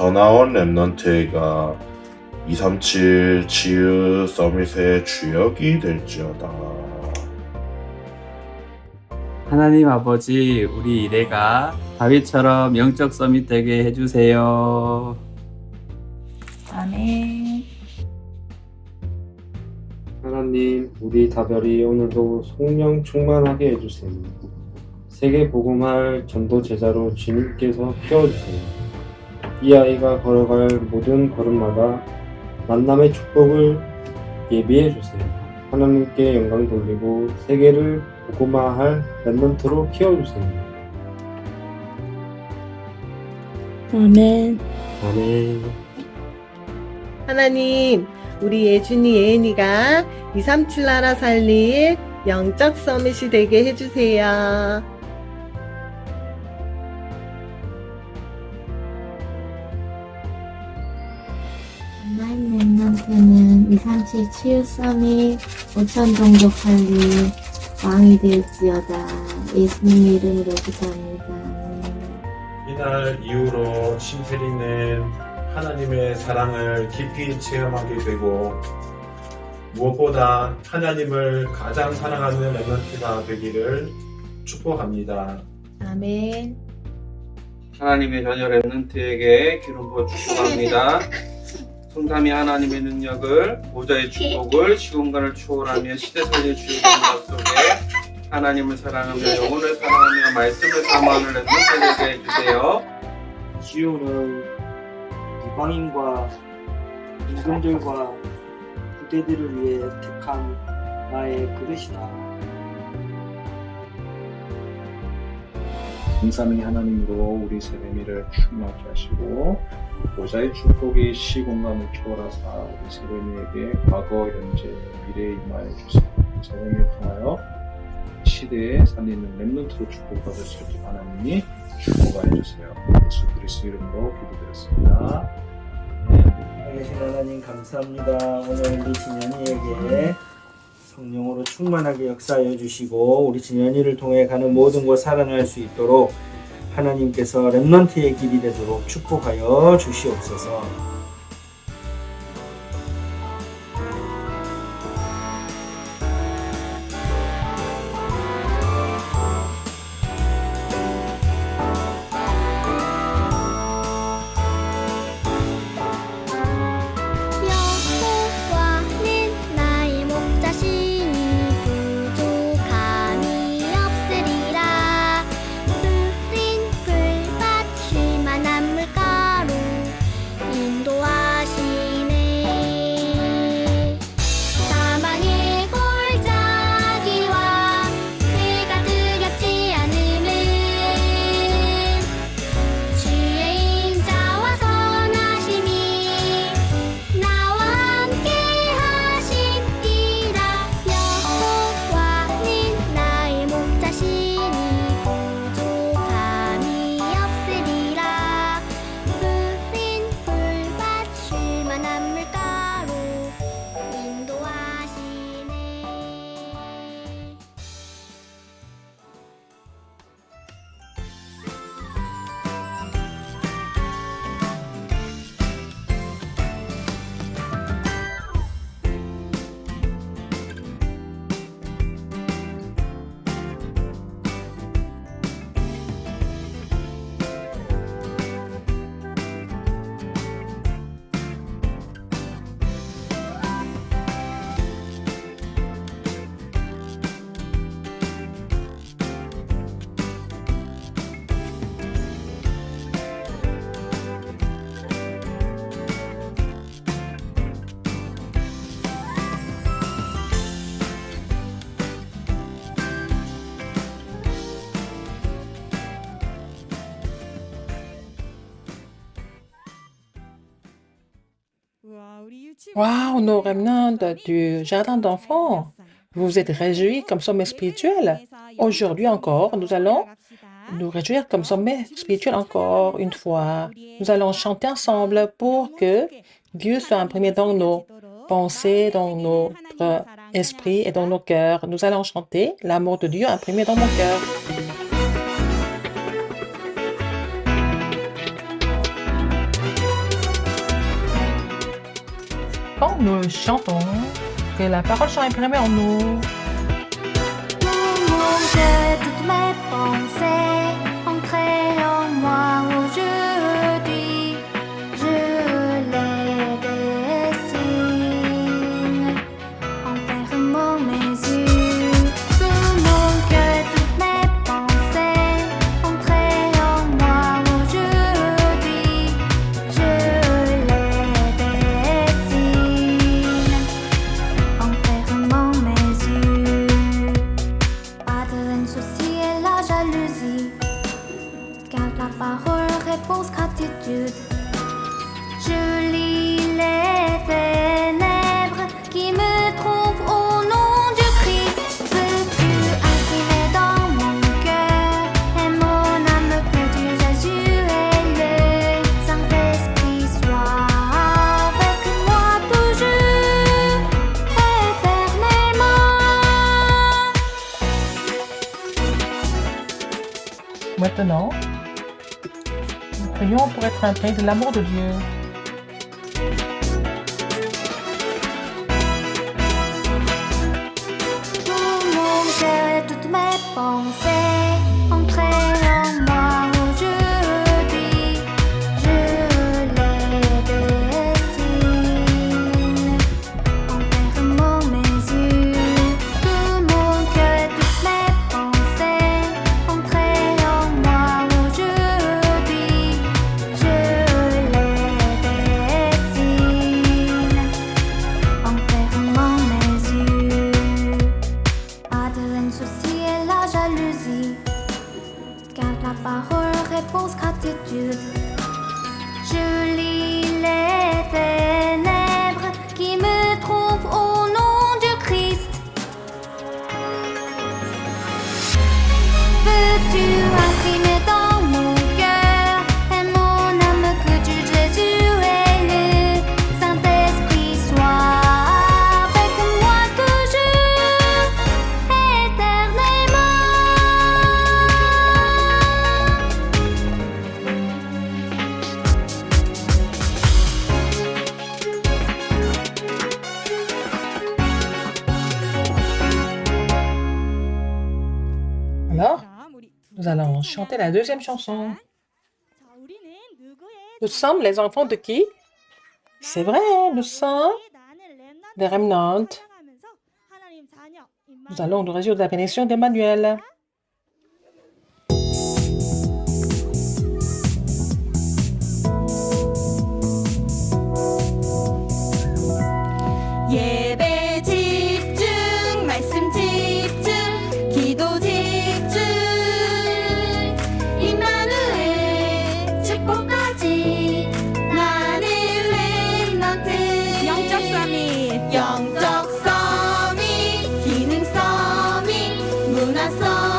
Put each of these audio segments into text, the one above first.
전화 온 랩넌트가 237 치유 서밋의 주역이 될지어다. 하나님 아버지, 우리 이래가 다윗처럼 영적 서밋 되게 해주세요. 아멘. 하나님, 우리 다별이 오늘도 성령 충만하게 해주세요. 세계 복음할 전도 제자로 주님께서 키워주세요. 이 아이가 걸어갈 모든 걸음마다 만남의 축복을 예비해 주세요. 하나님께 영광 돌리고 세계를 복음화할 랩넌트로 키워주세요. 아멘. 아멘. 하나님, 우리 예준이 예은이가 237 나라 살릴 영적 서밋이 되게 해주세요. 온라인 랩넌트는 237 치유 서밋 5천 종족 살릴 왕이 될지어다. 예수님 이름으로 기도합니다. 이날 이후로 심세리는 하나님의 사랑을 깊이 체험하게 되고 무엇보다 하나님을 가장 사랑하는 랩넌트가 되기를 축복합니다. 아멘. 하나님의 자녀 랩넌트에게 기름 부어 축복합니다. 성삼위 하나님의 능력을, 보좌의 축복을, 시공간을 초월하며 시대 살릴 주의 능력 속에 하나님을 사랑하며 영혼을 사랑하며 말씀을 사모하는 랩넌트 되게 해주세요. 지효는 이방인과 임금들과 부대들을 위해 택한 나의 그릇이다. 성삼위 하나님으로 우리 세레미를 충만케 하시고 보좌의 축복이 시공간을 초월하사 우리 세레미에게 과거, 현재, 미래에 임하여 주세요. 세레미를 통하여 시대에 살리는 랩넌트로 축복받을 수 있게 하나님이 축복하여 주세요. 예수 그리스도 이름으로 기도드렸습니다. 살아계신 하나님 감사합니다. 오늘 우리 진현이에게 성령으로 충만하게 역사하여 주시고 우리 진현이를 통해 가는 모든 곳 살아날 수 있도록 하나님께서 랩넌트의 길이 되도록 축복하여 주시옵소서. 여호와는 나의 목자시니 부족함이 없으리라. 푸른 풀밭 쉴만한 물가로 인도하시네. 사망의 골짜기와 그가 두렵지 않음은 주의 인자와 선하심이 나와 함께 하심이라. 여호와는 나의 목자시니 부족함이 없으리라. 푸른 풀밭 쉴만한 물가로 인도하시네. Waouh, nos remnants du jardin d'enfants, vous vous êtes réjouis comme sommet spirituel. Aujourd'hui encore, nous allons nous réjouir comme sommet spirituel encore une fois. Nous allons chanter ensemble pour que Dieu soit imprimé dans nos pensées, dans notre esprit et dans nos cœurs. Nous allons chanter l'amour de Dieu imprimé dans mon cœur. nous chantons, que la parole soit imprimée en nous. Tout mon cœur, toutes mes pensées entrées en moi aujourd'hui. Je les dessine en fermant mes yeux. Tout mon cœur, toutes mes pensées entrées en moi aujourd'hui. Je les dessine en fermant mes yeux. Pas de haine, souci et la jalousie. Garde la parole, réponse, gratitude. Je lis les ténèbres qui me trompent au nom du Christ. Veux-tu imprimer dans mon cœur et mon âme que Dieu Jésus et le Saint-Esprit soit avec moi toujours, éternellement. Maintenant, nous prions pour être imprégné de l'amour de Dieu. Tout mon cœur et toutes mes pensées entrées en moi aujourd'hui. Je les dessine en fermant mes yeux. Tout mon cœur et toutes mes pensées entrées en moi aujourd'hui. Je les dessine en fermant mes yeux. Pas de haine, souci et la jalousie. Garde la parole, réponse, gratitude. Je lis les ténèbres qui me trompent au nom du Christ. Veux-tu imprimer dans mon cœur et mon âme que Dieu Jésus et le Saint-Esprit soit avec moi toujours, éternellement. Alors, nous allons chanter la deuxième chanson. Nous sommes les enfants de qui? C'est vrai, nous sommes les remnants. Nous allons nous réjouir de la bénédiction d'Emmanuel. 예배 집중, 말씀 집중, 기도 집중. 임마누엘 축복까지 나는 렘넌트. 영적 서밋, 영적 서밋, 기능 서밋, 문화 서밋.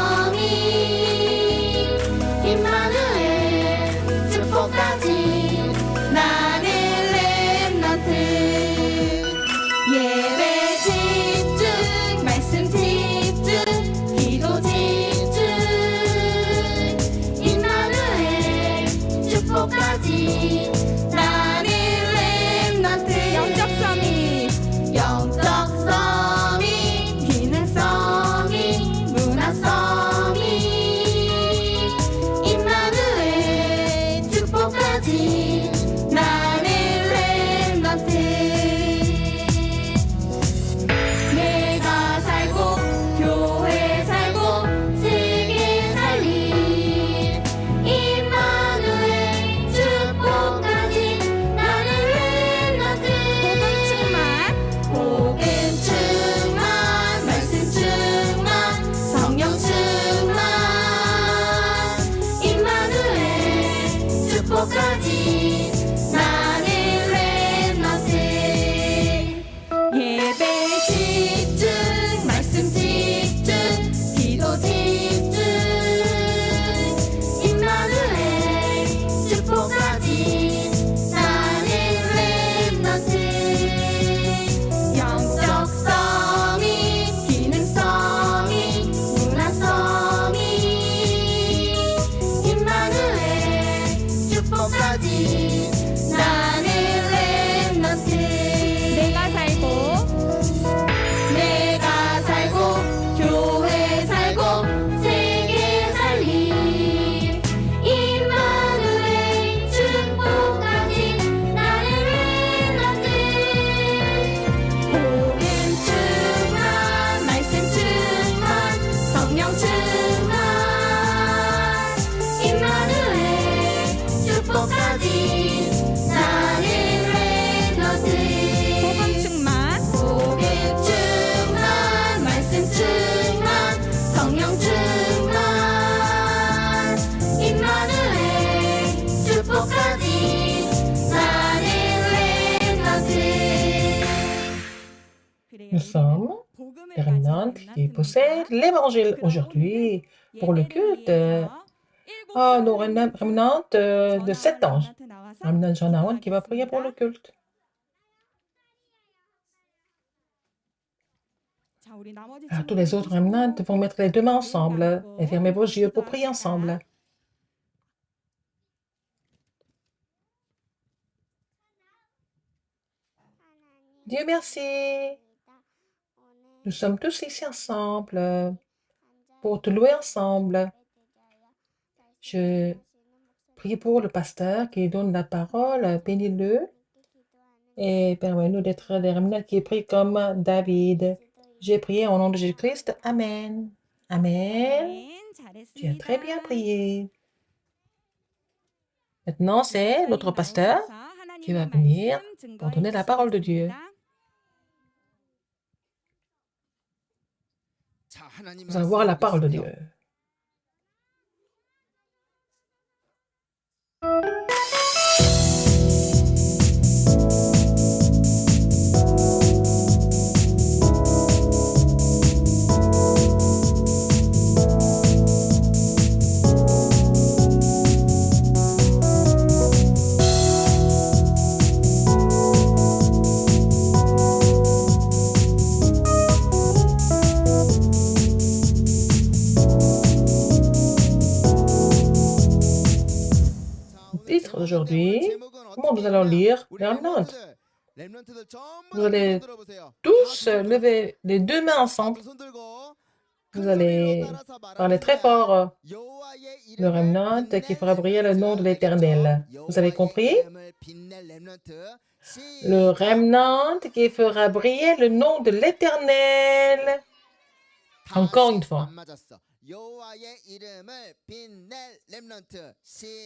sommes les remnants qui possèdent l'évangile aujourd'hui pour le culte. Nos remnants de 7 ans. Remnant Janawan qui va prier pour le culte. Alors, tous les autres remnants vont mettre les 2 mains ensemble et fermer vos yeux pour prier ensemble. Dieu merci. Nous sommes tous ici ensemble pour te louer ensemble. Je prie pour le pasteur qui donne la parole, bénis-le et permets-nous d'être des remnants qui prient comme David. J'ai prié au nom de Jésus-Christ. Amen. Amen. Tu as très bien prié. Maintenant, c'est notre pasteur qui va venir pour donner la parole de Dieu. Nous allons voir la parole de Dieu. Aujourd'hui, comment nous allons lire les remnants? Vous allez tous lever les 2 mains ensemble. Vous allez parler très fort. Le remnant qui fera briller le nom de l'Éternel. Vous avez compris? Le remnant qui fera briller le nom de l'Éternel. Encore une fois.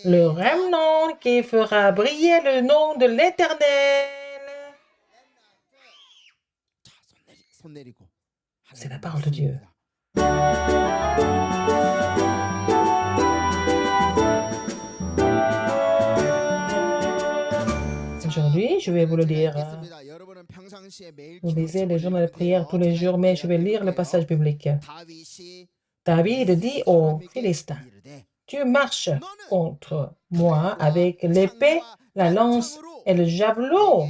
Le remnant qui fera briller le nom de l'Éternel. C'est la parole de Dieu. Aujourd'hui, je vais vous le dire. Vous lisez les journaux de prière tous les jours, mais je vais lire le passage biblique. David dit aux Philistins, « Tu marches contre moi avec l'épée, la lance et le javelot.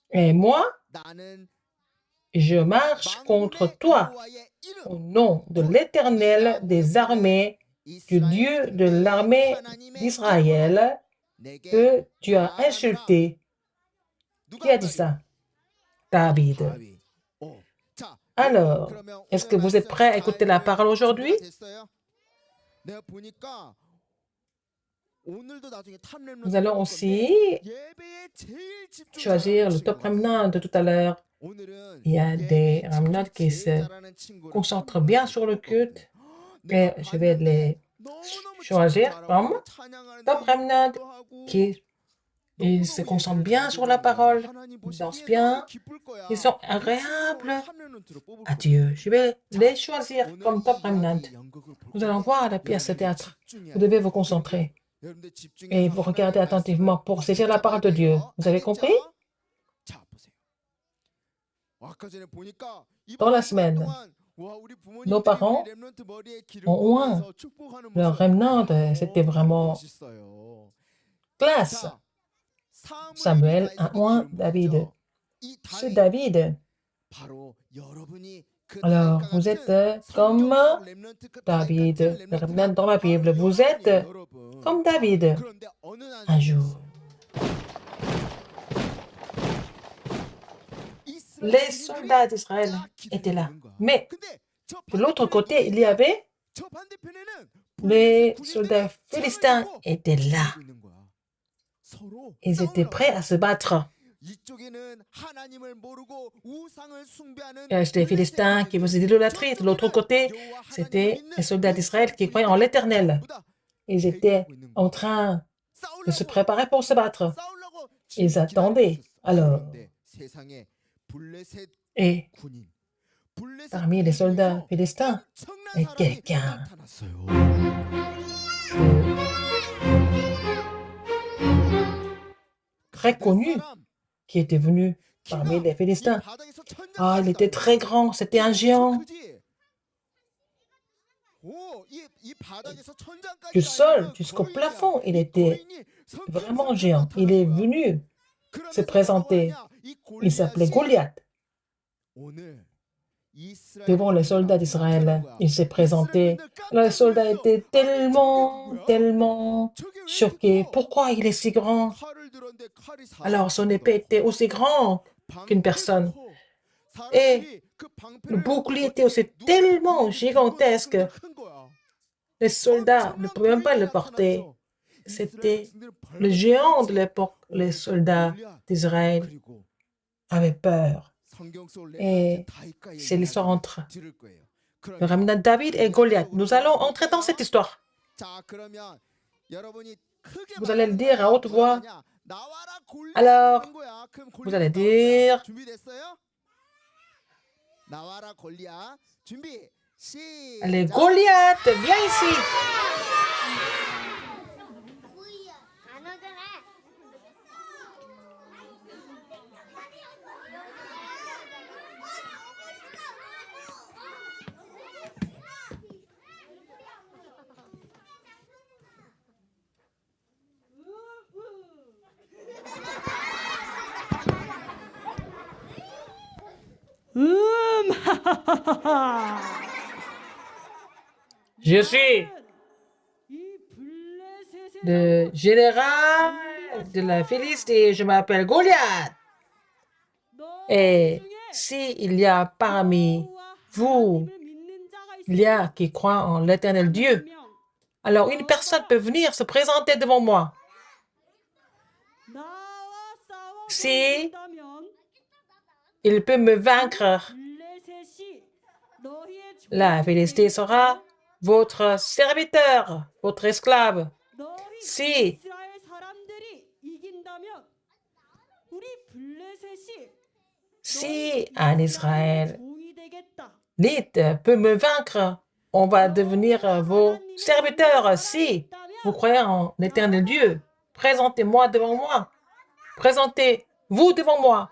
Et moi, je marche contre toi au nom de l'Éternel des armées, du Dieu de l'armée d'Israël, que tu as insulté. » Qui a dit ça? David. Alors, est-ce que vous êtes prêts à écouter la parole aujourd'hui? Nous allons aussi choisir le top remnant de tout à l'heure. Il y a des remnants qui se concentrent bien sur le culte et je vais les choisir comme top remnant qui ils se concentrent bien sur la parole, ils dansent bien, ils sont agréables à Dieu. Je vais les choisir comme top remnant. Nous allons voir la pièce de théâtre. Vous devez vous concentrer et vous regarder attentivement pour saisir la parole de Dieu. Vous avez compris? Dans la semaine, nos parents ont oint leur remnant. C'était vraiment classe. Samuel a oint David. C'est David. Alors, vous êtes comme David. Le remnant dans la Bible, vous êtes comme David. Un jour, les soldats d'Israël étaient là. Mais de l'autre côté, il y avait les soldats philistins étaient là. Ils étaient prêts à se battre. C'était les Philistins qui faisaient l'idolâtrie. De l'autre côté, c'était les soldats d'Israël qui croyaient en l'Éternel. Ils étaient en train de se préparer pour se battre. Ils attendaient. Alors, et parmi les soldats philistins, il y a quelqu'un très connu qui était venu parmi les Philistins. Ah, il était très grand, c'était un géant. Du sol jusqu'au plafond, il était vraiment géant. Il est venu se présenter. Il s'appelait Goliath. Devant les soldats d'Israël, il s'est présenté. Les soldats étaient tellement choqués. Pourquoi il est si grand? Alors son épée était aussi grande qu'une personne. Et le bouclier était aussi tellement gigantesque. Les soldats ne pouvaient même pas le porter. C'était le géant de l'époque. Les soldats d'Israël avaient peur. Et c'est l'histoire entre le remnant de David et Goliath. Nous allons entrer dans cette histoire. Vous allez le dire à haute voix. Alors, vous allez dire... Allez, Goliath, viens ici. Je suis le général de la Philistie. Je m'appelle Goliath. Et s'il y a parmi vous, il y a qui croient en l'éternel Dieu, alors une personne peut venir se présenter devant moi. Si il peut me vaincre, la Philistie sera votre serviteur, votre esclave. Si un Israélite peut me vaincre, on va devenir vos serviteurs. Si vous croyez en l'éternel Dieu, présentez-moi devant moi. Présentez-vous devant moi.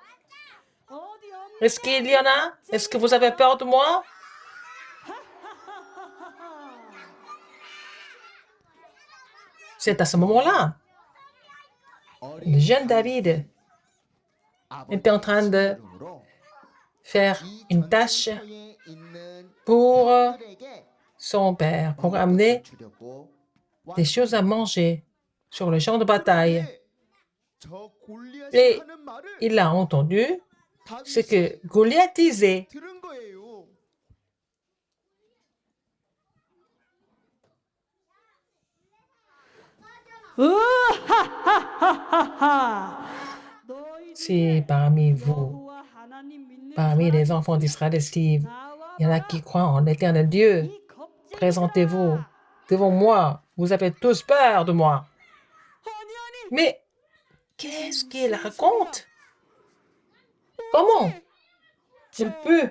Est-ce qu'il y en a? Est-ce que vous avez peur de moi? C'est à ce moment-là, le jeune David était en train de faire une tâche pour son père, pour amener des choses à manger sur le champ de bataille. Et il a entendu ce que Goliath disait. Si parmi vous, parmi les enfants d'Israël, il y en a qui croient en l'éternel Dieu, présentez-vous devant moi. Vous avez tous peur de moi. Mais qu'est-ce qu'il raconte? Comment il peut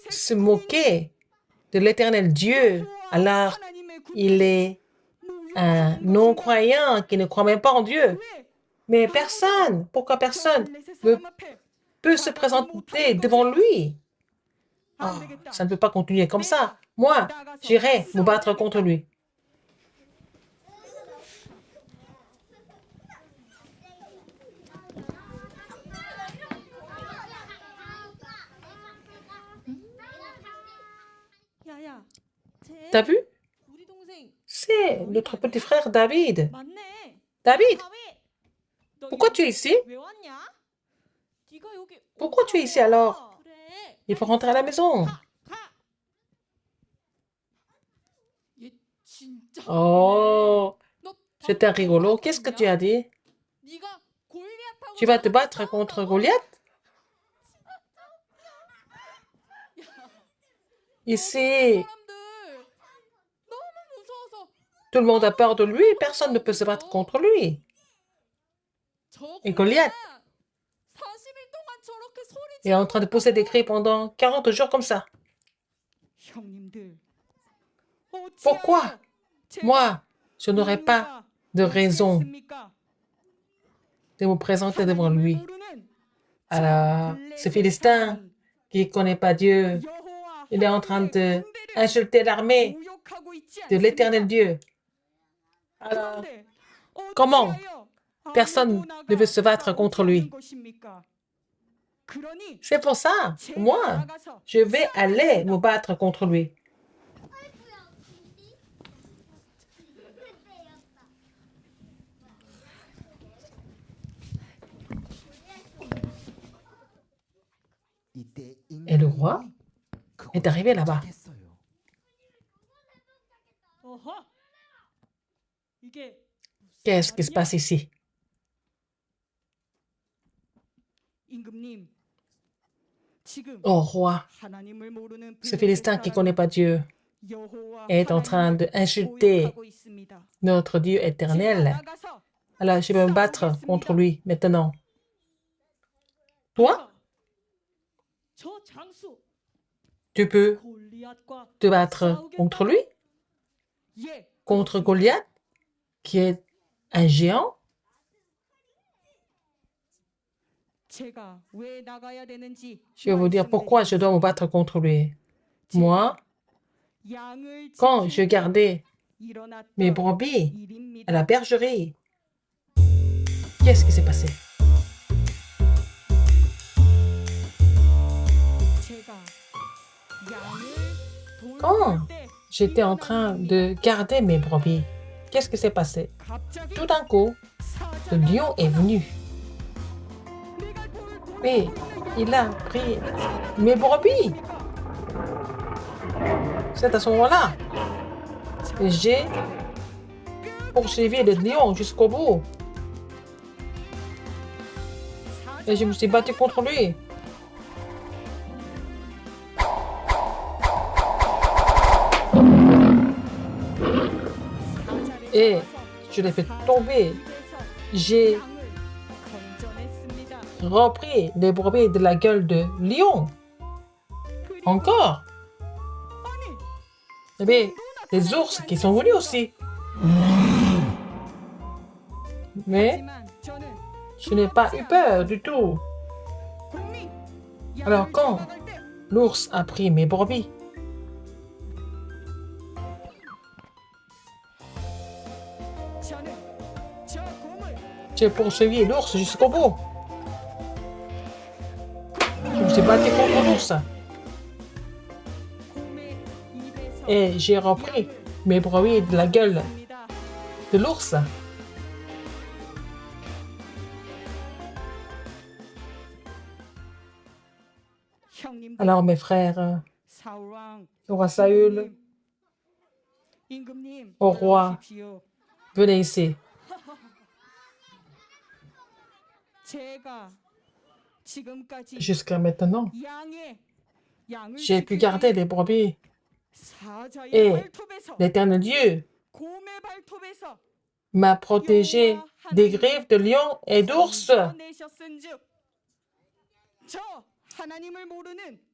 se moquer de l'éternel Dieu alors il est un non-croyant qui ne croit même pas en Dieu? Mais pourquoi personne ne peut se présenter devant lui? Oh, ça ne peut pas continuer comme ça. Moi, j'irai me battre contre lui. T'as vu? C'est notre petit frère David. David, pourquoi tu es ici? Pourquoi tu es ici alors? Il faut rentrer à la maison. Oh, c'était rigolo. Qu'est-ce que tu as dit? Tu vas te battre contre Goliath? Ici, tout le monde a peur de lui. Personne ne peut se battre contre lui. Et Goliath est en train de pousser des cris pendant 40 jours comme ça. Pourquoi? Moi, je n'aurais pas de raison de me présenter devant lui. Alors, ce Philistin qui ne connaît pas Dieu, il est en train d'insulter l'armée de l'Éternel Dieu. Alors, comment personne ne veut se battre contre lui? C'est pour ça, moi, je vais aller me battre contre lui. Et le roi est arrivé là-bas. Qu'est-ce qui se passe ici? Oh roi, ce Philistin qui ne connaît pas Dieu est en train d'insulter notre Dieu éternel. Alors je vais me battre contre lui maintenant. Toi, tu peux te battre contre lui? Contre Goliath, qui est un géant? Je vais vous dire pourquoi je dois me battre contre lui. Moi, quand je gardais mes brebis à la bergerie, qu'est-ce qui s'est passé? Quand j'étais en train de garder mes brebis, qu'est-ce qui s'est passé? Tout d'un coup, le lion est venu. Et il a pris mes brebis. C'est à ce moment-là que j'ai poursuivi le lion jusqu'au bout. Et je me suis battu contre lui. Et je l'ai fait tomber. J'ai repris les brebis de la gueule de lion. Encore. Eh bien, les ours qui sont venus aussi. Mais je n'ai pas eu peur du tout. Alors quand l'ours a pris mes brebis, j'ai poursuivi l'ours jusqu'au bout. Je me suis battu contre l'ours. Et j'ai repris mes brebis de la gueule de l'ours. Alors mes frères, le roi Saül, au roi, venez ici. Jusqu'à maintenant, j'ai pu garder les brebis et l'Éternel Dieu m'a protégé des griffes de lion et d'ours.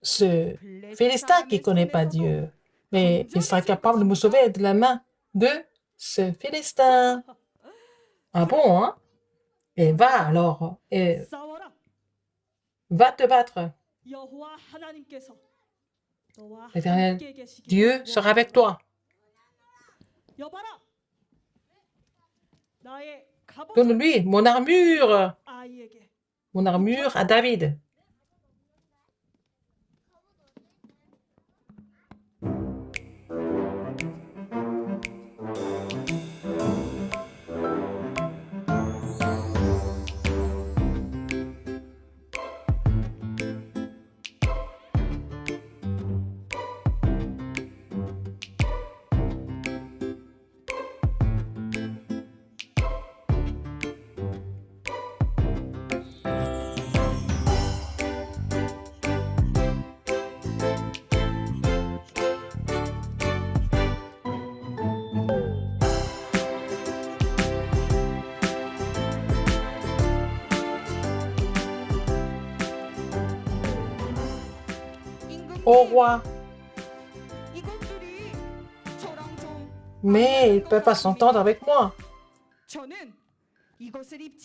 Ce Philistin qui ne connaît pas Dieu, mais il sera capable de me sauver de la main de ce Philistin. Ah bon, hein? Et va alors, et va te battre. L'Éternel Dieu sera avec toi. Donne-lui mon armure à David. Au roi. Mais ils ne peuvent pas s'entendre avec moi.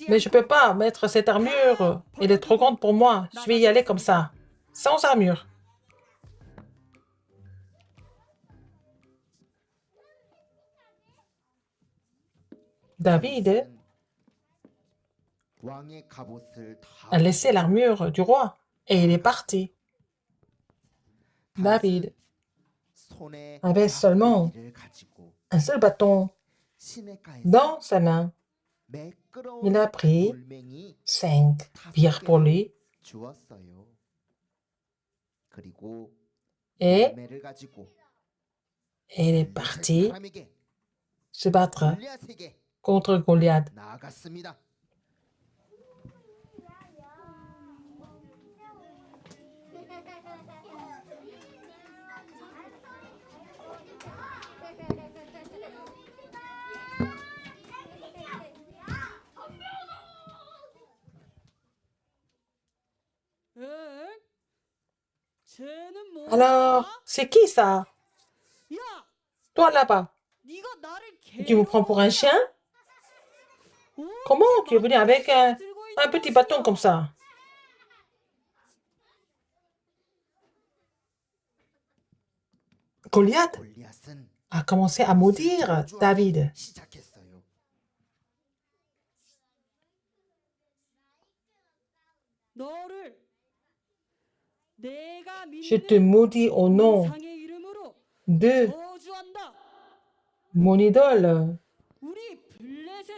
Mais je ne peux pas mettre cette armure. Elle est trop grande pour moi. Je vais y aller comme ça, sans armure. David a laissé l'armure du roi et il est parti. David avait seulement un seul bâton dans sa main. Il a pris 5 pierres polies et il est parti se battre contre Goliath. Alors, c'est qui ça? Toi là-bas. Tu me prends pour un chien? Comment tu es venu avec un petit bâton comme ça? Goliath a commencé à maudire David. Je te maudis au nom de mon idole.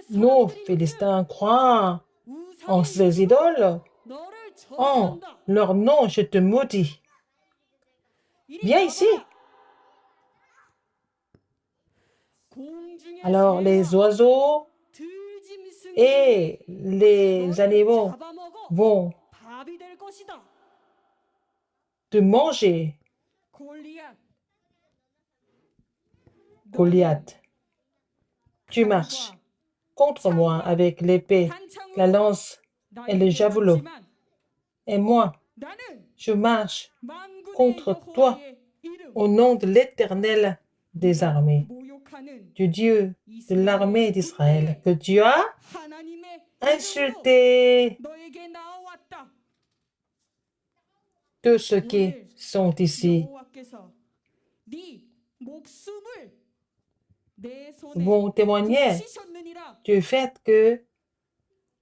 Nos Philistins croient en ces idoles. En leur nom, je te maudis. Viens ici. Alors les oiseaux et les animaux vont te manger. Goliath, tu marches contre moi avec l'épée, la lance et le javelot. Et moi, je marche contre toi au nom de l'Éternel des armées, du Dieu de l'armée d'Israël, que tu as insulté. Tous ceux qui sont ici vont témoigner du fait que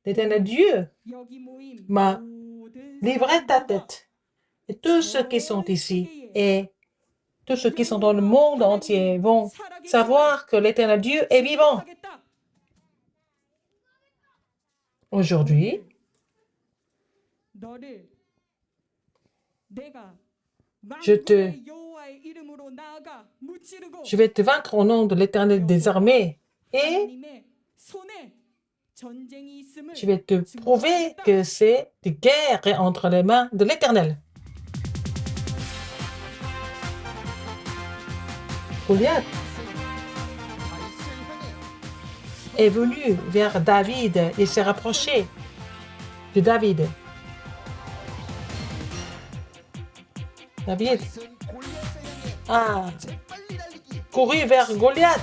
l'Éternel Dieu m'a livré ta tête. Et tous ceux qui sont ici et tous ceux qui sont dans le monde entier vont savoir que l'Éternel Dieu est vivant. Aujourd'hui, je vais te vaincre au nom de l'Éternel des armées et je vais te prouver que c'est de guerre entre les mains de l'Éternel. Goliath est venu vers David et s'est rapproché de David. David a couru vers Goliath.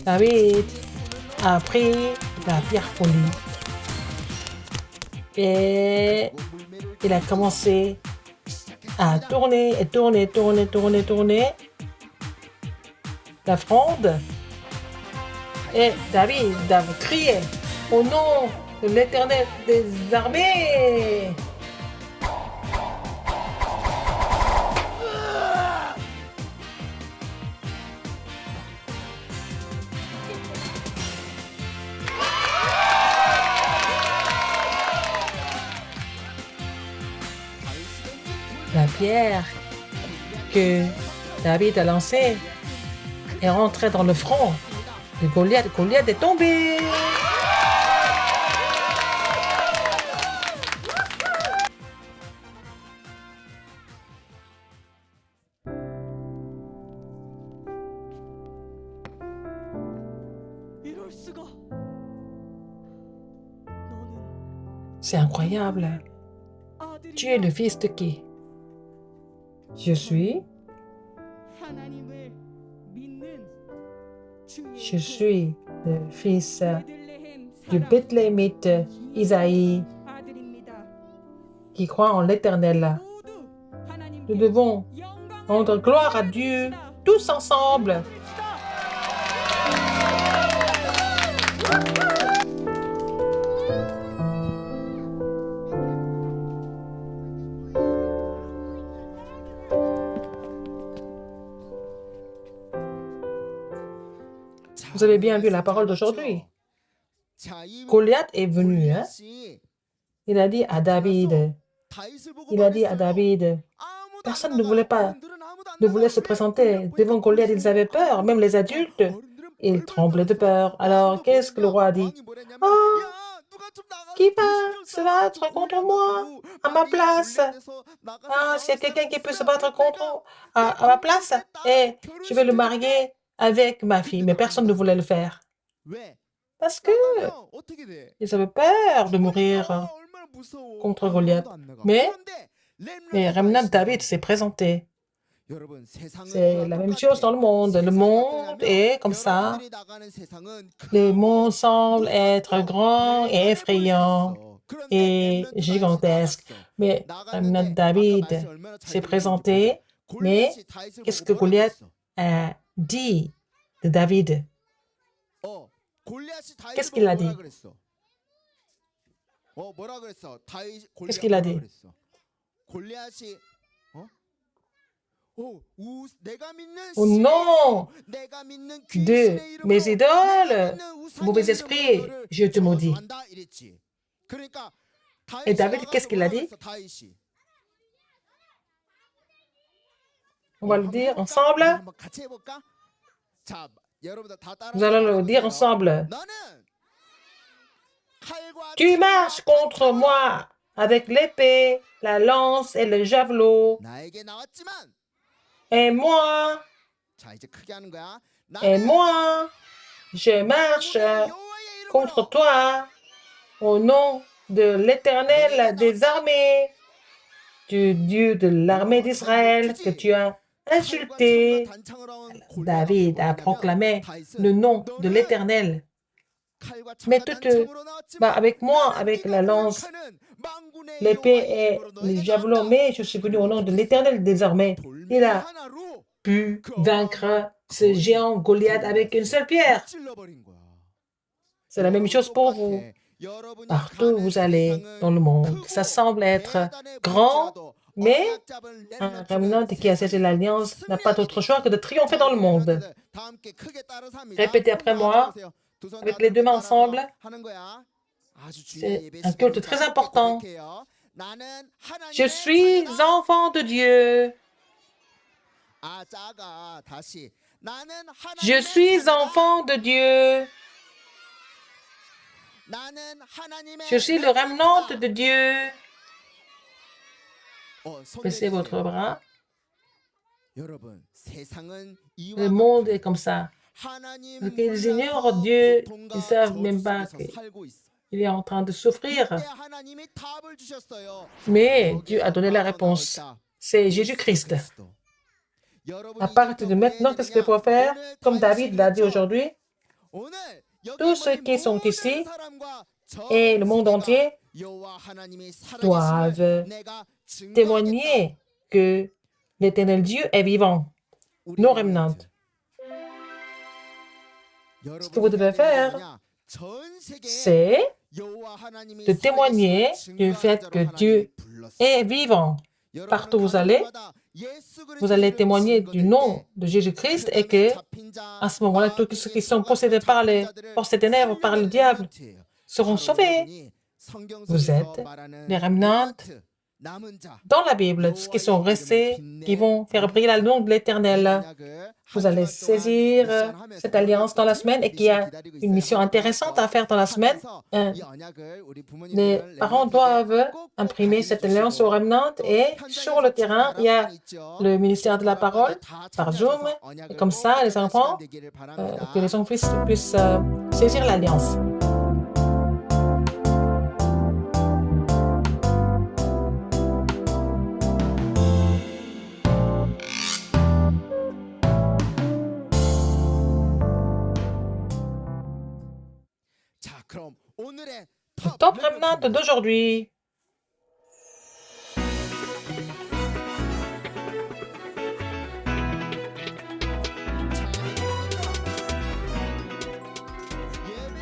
David a pris la pierre polie et il a commencé à tourner la fronde. Et David a crié au nom de l'Éternel des armées. La pierre que David a lancée est rentrée dans le front de Goliath. Goliath est tombé. C'est incroyable. Tu es le fils de qui? Je suis le fils du Bethléemite Isaïe, qui croit en l'Éternel. Nous devons rendre gloire à Dieu tous ensemble. Vous avez bien vu la parole d'aujourd'hui. Goliath est venu, hein? Il a dit à David, personne ne voulait se présenter devant Goliath, ils avaient peur, même les adultes, ils tremblaient de peur. Alors, qu'est-ce que le roi a dit? Oh, qui va se battre contre moi à ma place? Ah, c'est quelqu'un qui peut se battre contre à ma place, et je vais le marier avec ma fille, mais personne ne voulait le faire. Parce que ils avaient peur de mourir contre Goliath. Mais Remnant David s'est présenté. C'est la même chose dans le monde. Le monde est comme ça. Le monde semble être grand et effrayant et gigantesque. Mais Remnant David s'est présenté. Mais qu'est-ce que Goliath a dit de David? Qu'est-ce qu'il a dit? Qu'est-ce qu'il a dit? Au nom de mes idoles, mauvais esprit, je te maudis. Et David, qu'est-ce qu'il a dit? On va le dire ensemble. Nous allons le dire ensemble. Tu marches contre moi avec l'épée, la lance et le javelot. Et moi, je marche contre toi au nom de l'Éternel des armées, du Dieu de l'armée d'Israël que tu as insulté. David a proclamé le nom de l'Éternel. Mais avec moi, avec la lance, l'épée et le javelot, mais je suis venu au nom de l'Éternel des armées. Il a pu vaincre ce géant Goliath avec une seule pierre. C'est la même chose pour vous. Partout où vous allez dans le monde, ça semble être grand, mais un remnant qui a saisi l'alliance n'a pas d'autre choix que de triompher dans le monde. Répétez après moi, avec les deux mains ensemble. C'est un culte très important. Je suis enfant de Dieu. Je suis enfant de Dieu. Je suis le remnant de Dieu. Baissez votre bras. Le monde est comme ça. Ils ignorent Dieu, ils ne savent même pas qu'il est en train de souffrir. Mais Dieu a donné la réponse. C'est Jésus-Christ. À partir de maintenant, qu'est-ce qu'il faut faire? Comme David l'a dit aujourd'hui, tous ceux qui sont ici et le monde entier doivent témoigner que l'Éternel Dieu est vivant. Nos remnants. Ce que vous devez faire, c'est de témoigner du fait que Dieu est vivant. Partout où vous allez témoigner du nom de Jésus-Christ et que, à ce moment-là, tous ceux qui sont possédés par les forces des ténèbres, par le diable, seront sauvés. Vous êtes les remnants dans la Bible, ceux qui sont restés, qui vont faire briller le nom de l'Éternel. Vous allez saisir cette alliance dans la semaine et qu'il y a une mission intéressante à faire dans la semaine. Les parents doivent imprimer cette alliance aux remnants et sur le terrain, il y a le ministère de la parole par Zoom. Et comme ça, les enfants, que les enfants puissent saisir l'alliance. Le top remnant d'aujourd'hui.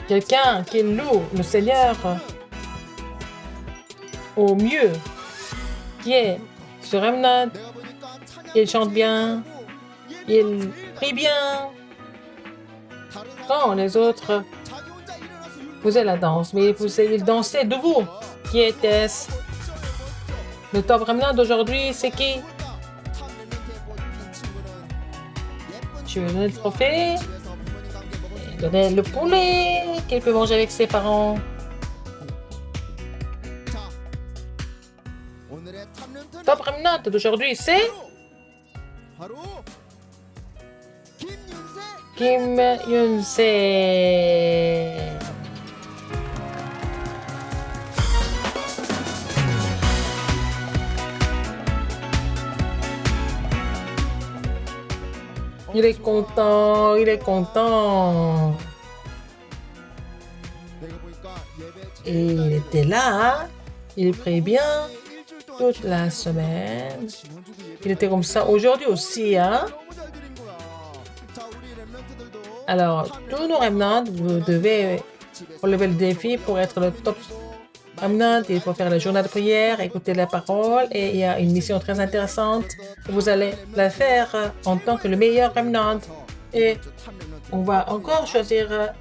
Quelqu'un qui loue le Seigneur au mieux, qui est ce remnant, il chante bien, il prie bien. Quand les autres faisaient la danse, mais ils dansaient debout. Qui était-ce? Le top remnant d'aujourd'hui, c'est qui? Je vais donner le trophée. Et donner le poulet qu'il peut manger avec ses parents. Top remnant d'aujourd'hui, c'est Kim Yoon-se. Il est content, il est content. Et il était là, hein? Il prie bien toute la semaine. Il était comme ça aujourd'hui aussi, hein? Alors, tous nos remnants, vous devez relever le défi pour être le top remnant. Il faut faire la journée de prière, écouter la parole, et il y a une mission très intéressante. Vous allez la faire en tant que le meilleur remnant. Et on va encore choisir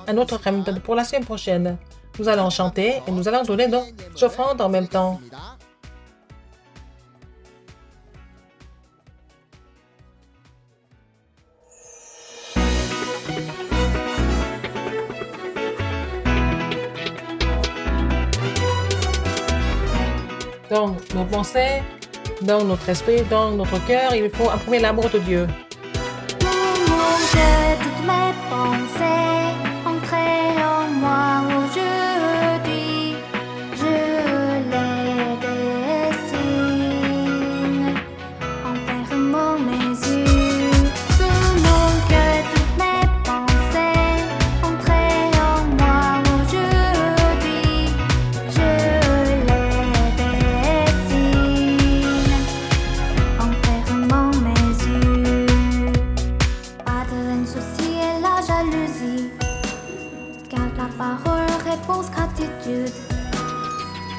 un autre remnant pour la semaine prochaine. Nous allons chanter et nous allons donner nos offrandes en même temps. Dans nos pensées, dans notre esprit, dans notre cœur, il faut imprimer l'amour de Dieu. Tout mon cœur, toutes mes pensées, ancrées en moi aujourd'hui, je les dessine en fermant mes yeux. Tout mon cœur, toutes mes pensées, ancrées en moi aujourd'hui, je les dessine en fermant mes yeux. Pas de souci et la jalousie, garde la parole, réponse, gratitude.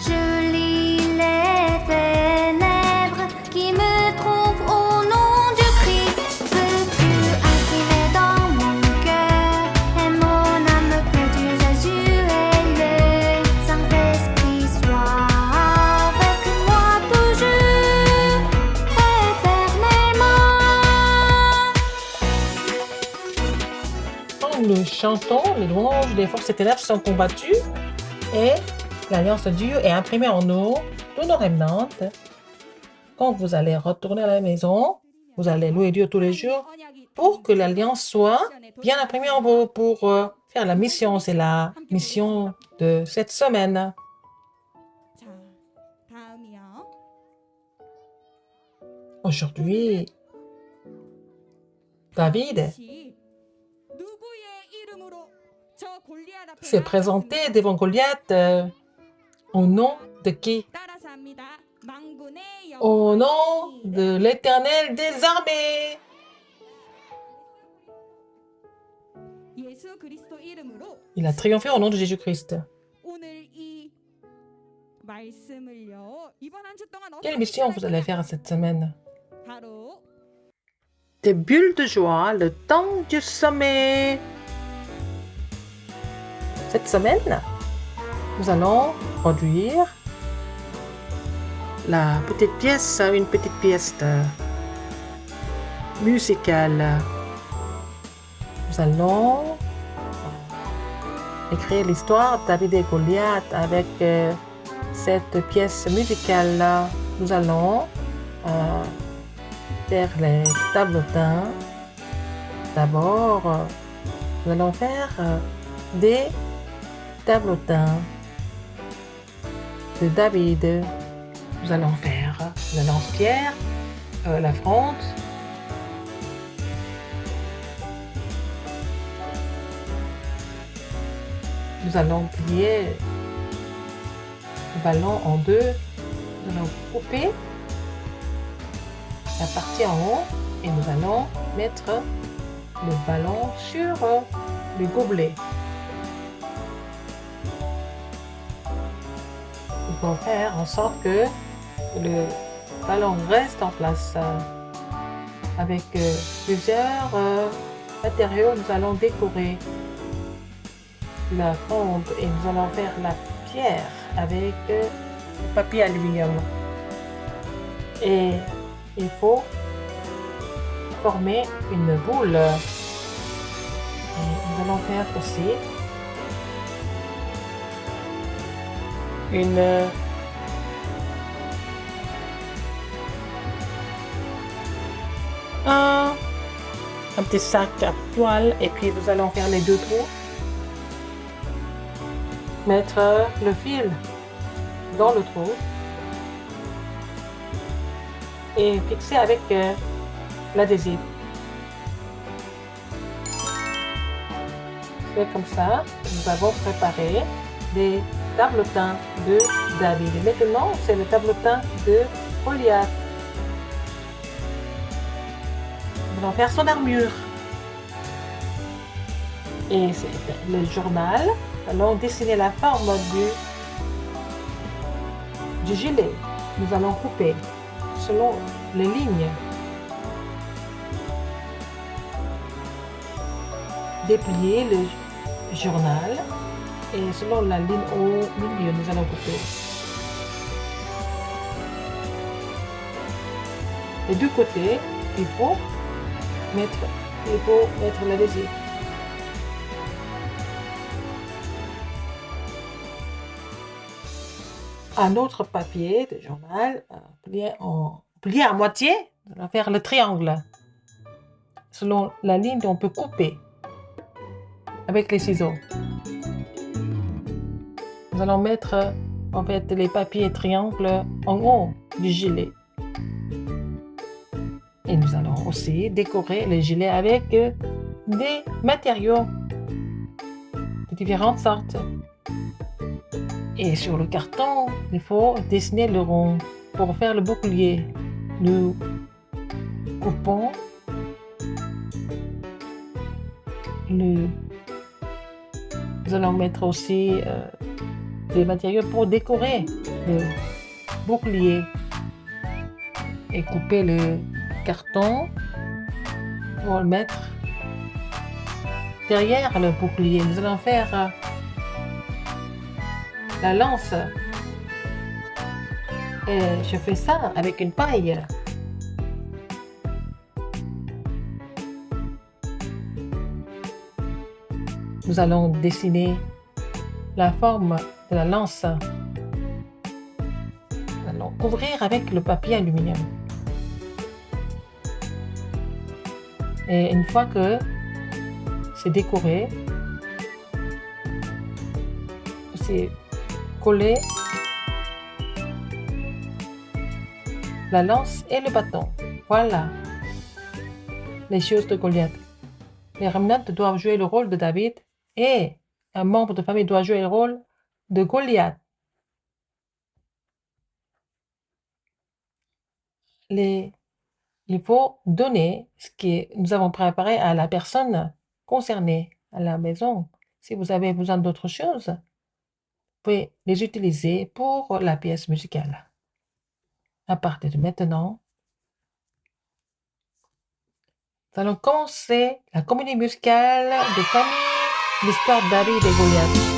Je lis les ténèbres qui me trompent au nom du Christ. Veux-tu imprimer dans mon cœur et mon âme que Dieu Jésus est le Saint-Esprit soit avec moi toujours, éternellement. Quand nous chantons, les louanges des forces des ténèbres sont combattues et l'alliance de Dieu est imprimée en nous, tous nos remnants. Quand vous allez retourner à la maison, vous allez louer Dieu tous les jours pour que l'alliance soit bien imprimée en vous pour faire la mission. C'est la mission de cette semaine. 자, 다음이요. Aujourd'hui, David 혹시 누구의 이름으로 저 골리앗 앞에 s'est présenté devant Goliath au nom de qui? 따라서 합니다. 만군의 Au nom 여호와의 de l'Éternel des armées. 예수 그리스도 이름으로 Il a triomphé au nom de Jésus-Christ. 오늘 이 말씀을요. 이번 한 주 동안 Quelle 어떻게 mission vous allez faire cette semaine? 바로 Des bulles de joie, le temps du sommet. Cette semaine, nous allons produire une petite pièce musicale. Nous allons écrire l'histoire de David et Goliath avec cette pièce musicale. Nous allons faire les tableautins. D'abord, nous allons faire des tableautins de David. Nous allons faire le lance-pierre, la fronde, nous allons plier le ballon en deux. Nous allons couper la partie en haut et nous allons mettre le ballon sur le gobelet. Nous allons faire en sorte que le ballon reste en place. Avec plusieurs matériaux, nous allons décorer la fonte et nous allons faire la pierre avec le papier aluminium. Et il faut former une boule. Et nous allons faire aussi un petit sac à toile et puis nous allons faire les deux trous. Mettre le fil dans le trou et fixer avec l'adhésif. C'est comme ça, nous avons préparé des tabletins de David. Maintenant, c'est le tabletin de Goliath. Nous allons faire son armure. Et c'est le journal. Nous allons dessiner la forme du gilet. Nous allons couper selon les lignes. Déplier le journal et selon la ligne au milieu, nous allons couper. Les deux côtés, il faut mettre l'adhésif. Un autre papier de journal plié à moitié, on va faire le triangle. Selon la ligne, on peut couper avec les ciseaux. Nous allons mettre en fait les papiers triangles en haut du gilet. Et nous allons aussi décorer le gilet avec des matériaux de différentes sortes. Et sur le carton, il faut dessiner le rond pour faire le bouclier. Nous coupons nous allons mettre aussi des matériaux pour décorer le bouclier et couper le carton pour le mettre derrière le bouclier. Nous allons faire la lance et je fais ça avec une paille. Nous allons dessiner la forme de la lance. Nous allons couvrir avec le papier aluminium. Et une fois que c'est décoré, c'est collé la lance et le bâton. Voilà les choses de Goliath. Les remnants doivent jouer le rôle de David et un membre de famille doit jouer le rôle de Goliath. Il faut donner ce que nous avons préparé à la personne concernée à la maison. Si vous avez besoin d'autres choses, vous pouvez les utiliser pour la pièce musicale. À partir de maintenant, nous allons commencer la comédie musicale de famille, l'histoire de David et Goliath.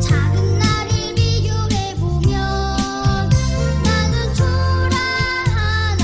작은 나를 비교해보면 나는 초라한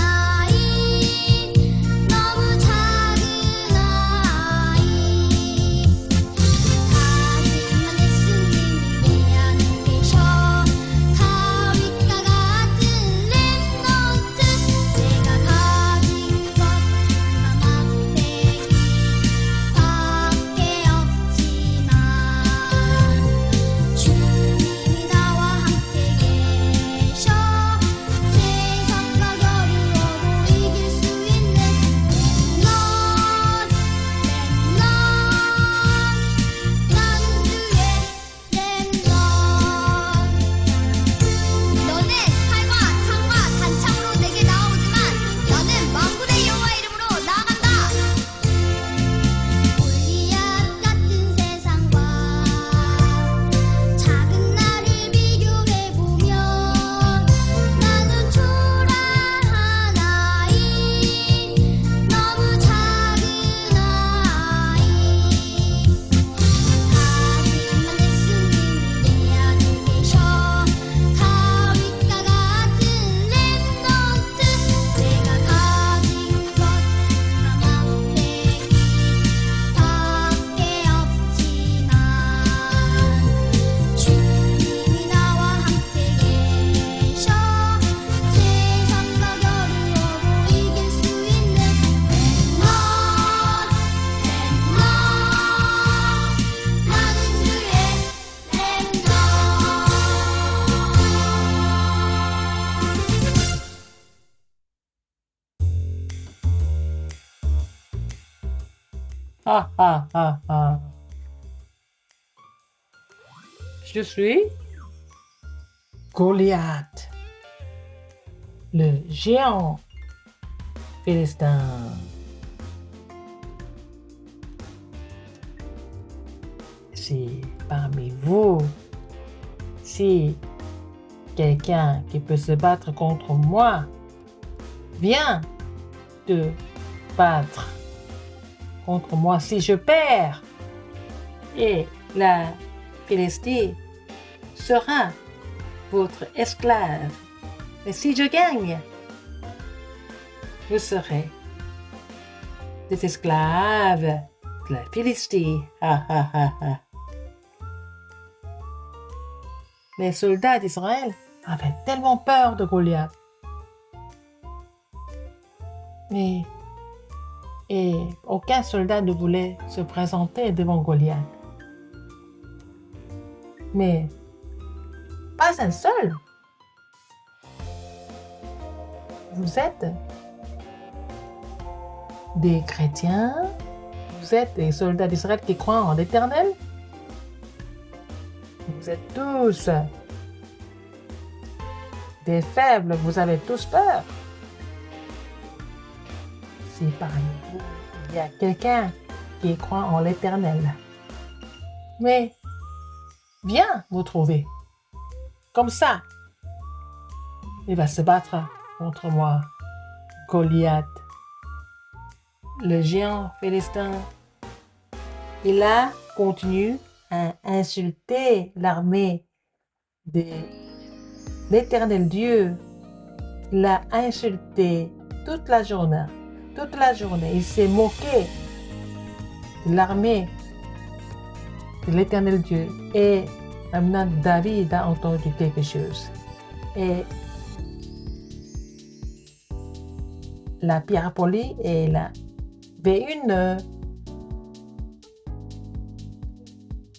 Ah, ah, ah, ah. Je suis Goliath, le géant philistin. Si parmi vous, si quelqu'un qui peut se battre contre moi vient te battre contre moi, si je perds, et la Philistie sera votre esclave. Mais si je gagne, vous serez des esclaves de la Philistie. Ha, ha, ha, ha. Les soldats d'Israël avaient tellement peur de Goliath. Et aucun soldat ne voulait se présenter devant Goliath. Mais pas un seul. Vous êtes des chrétiens, vous êtes des soldats d'Israël qui croient en l'Éternel. Vous êtes tous des faibles, vous avez tous peur. Si parmi vous, il y a quelqu'un qui croit en l'Éternel, mais viens vous trouver. Comme ça, il va se battre contre moi. Goliath, le géant philistin, il a continué à insulter l'armée de l'Éternel Dieu. Il l'a insulté toute la journée. Toute la journée, il s'est moqué de l'armée de l'Éternel Dieu. Et maintenant, David a entendu quelque chose. Et la pierre polie et la avait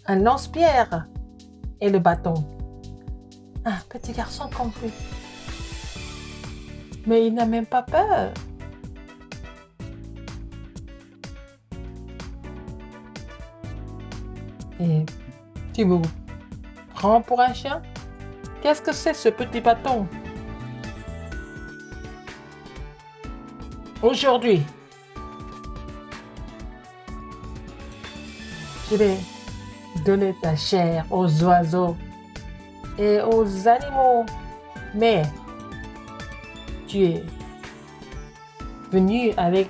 un lance-pierre et le bâton. Un petit garçon comme lui. Mais il n'a même pas peur. Et tu me prends pour un chien? Qu'est-ce que c'est ce petit bâton? Aujourd'hui, je vais donner ta chair aux oiseaux et aux animaux. Mais tu es venu avec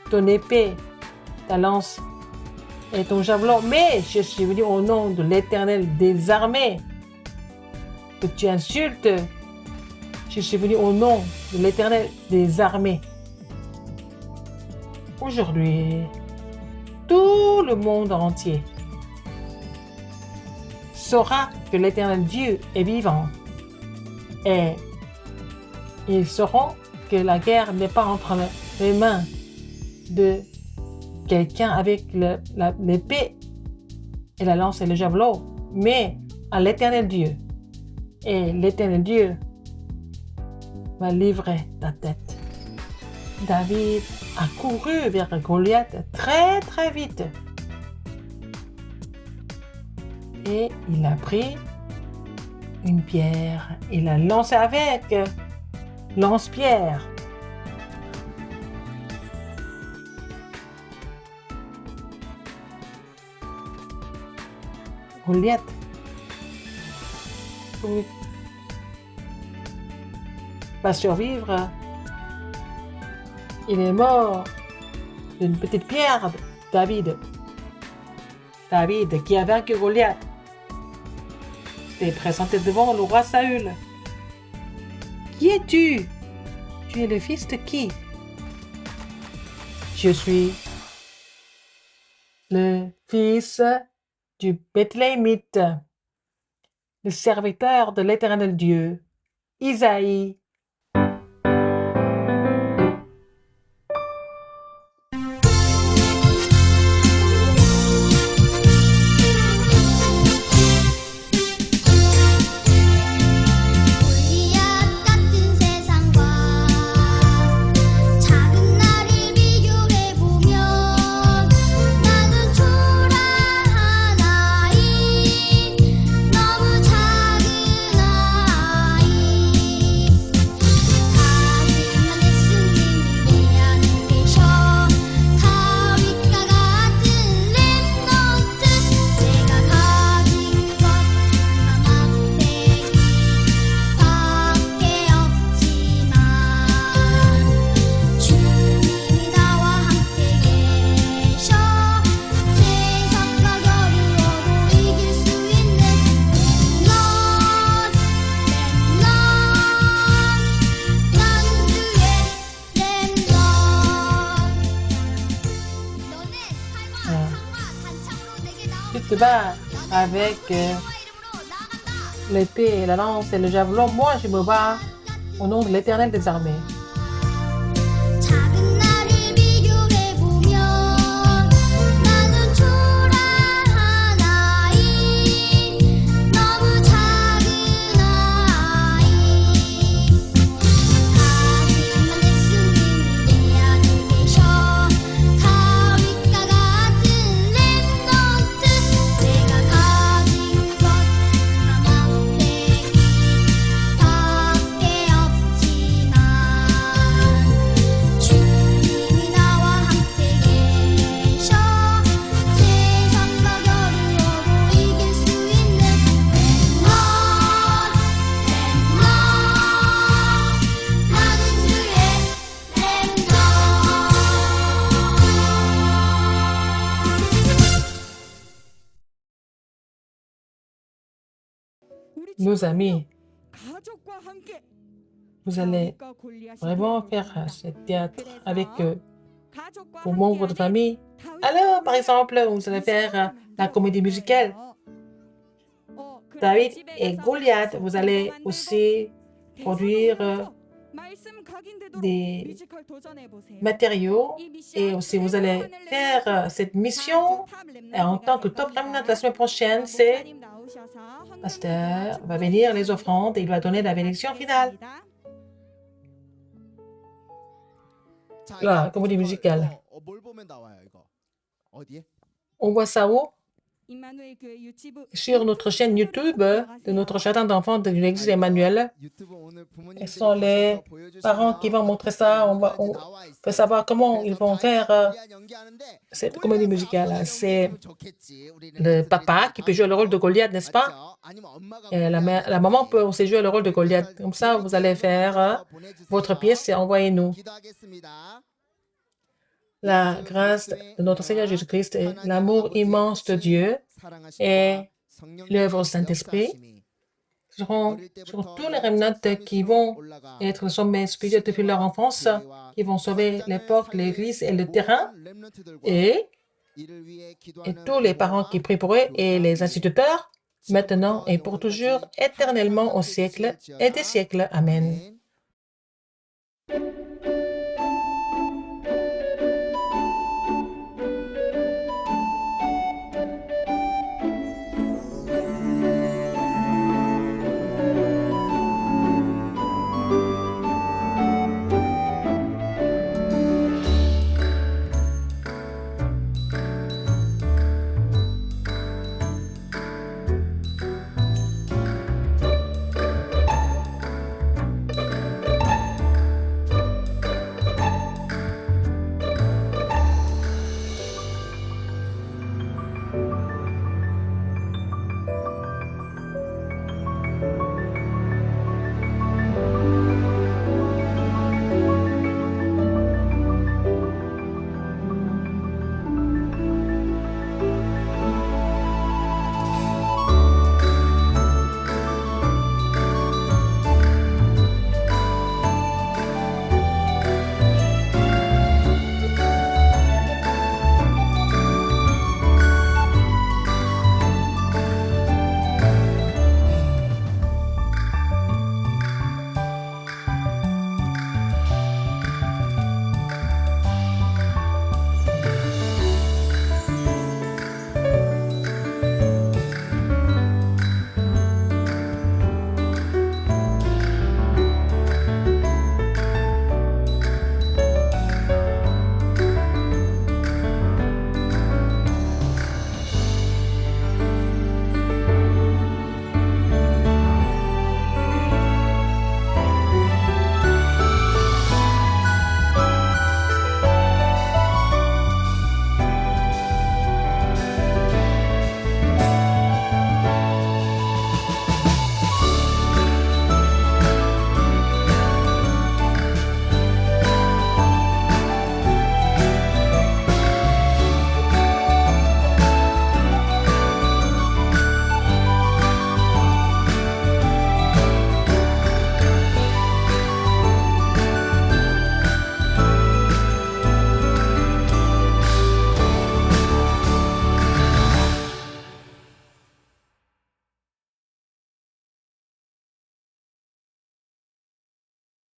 ton épée, ta lance et ton javelot, mais je suis venu au nom de l'Éternel des armées. Que tu insultes, je suis venu au nom de l'Éternel des armées. Aujourd'hui, tout le monde entier saura que l'Éternel Dieu est vivant. Et ils sauront que la guerre n'est pas entre les mains de quelqu'un avec l'épée et la lance et le javelot, mais à l'Éternel Dieu. Et l'Éternel Dieu va livrer ta tête. David a couru vers Goliath très très vite. Et il a pris une pierre et l'a lancée avec lance-pierre. Goliath va survivre. Il est mort d'une petite pierre, David. David qui a vaincu Goliath s'est présenté devant le roi Saül. Qui es-tu? Tu es le fils de qui? Je suis le fils du Bethléemite, le serviteur de l'Éternel Dieu, Isaïe. 작은 나를 비교해보면 Tu te bats avec l'épée et la lance et le javelot. Moi, je me bats au nom de l'Éternel des armées. 작은 나를 비교해 보면 나는 초라한 아이 너무 작은 아이 하지만 예수님이 내 안에 계셔 다윗과 같은 렘넌트 내가 가진 것 막대기밖에 없지만 주님이 나와 함께 계셔 세상과 겨루어도 이길 수 있는 렘넌트 나는 주의 Nos amis, vous allez vraiment faire ce théâtre avec vos membres de famille. Alors, par exemple, vous allez faire la comédie musicale David et Goliath. Vous allez aussi produire des matériaux et aussi vous allez faire cette mission. Et en tant que top remnant la semaine prochaine, c'est pasteur va bénir les offrandes et il va donner la bénédiction finale. Là, comédie musicale. On voit ça où? Sur notre chaîne YouTube de notre jardin d'enfants de l'église Emmanuel. Ce sont les parents qui vont montrer ça. On peut savoir comment ils vont faire cette comédie musicale. C'est le papa qui peut jouer le rôle de Goliath, n'est-ce pas? Et la maman peut aussi jouer le rôle de Goliath. Comme ça, vous allez faire votre pièce et envoyez-nous. La grâce de notre Seigneur Jésus-Christ et l'amour immense de Dieu et l'œuvre du Saint-Esprit seront sur tous les remnants qui vont être au sommet spirituel depuis leur enfance, qui vont sauver les portes, l'église et le terrain, et tous les parents qui prient pour eux et les instituteurs, maintenant et pour toujours, éternellement au siècle et des siècles. Amen.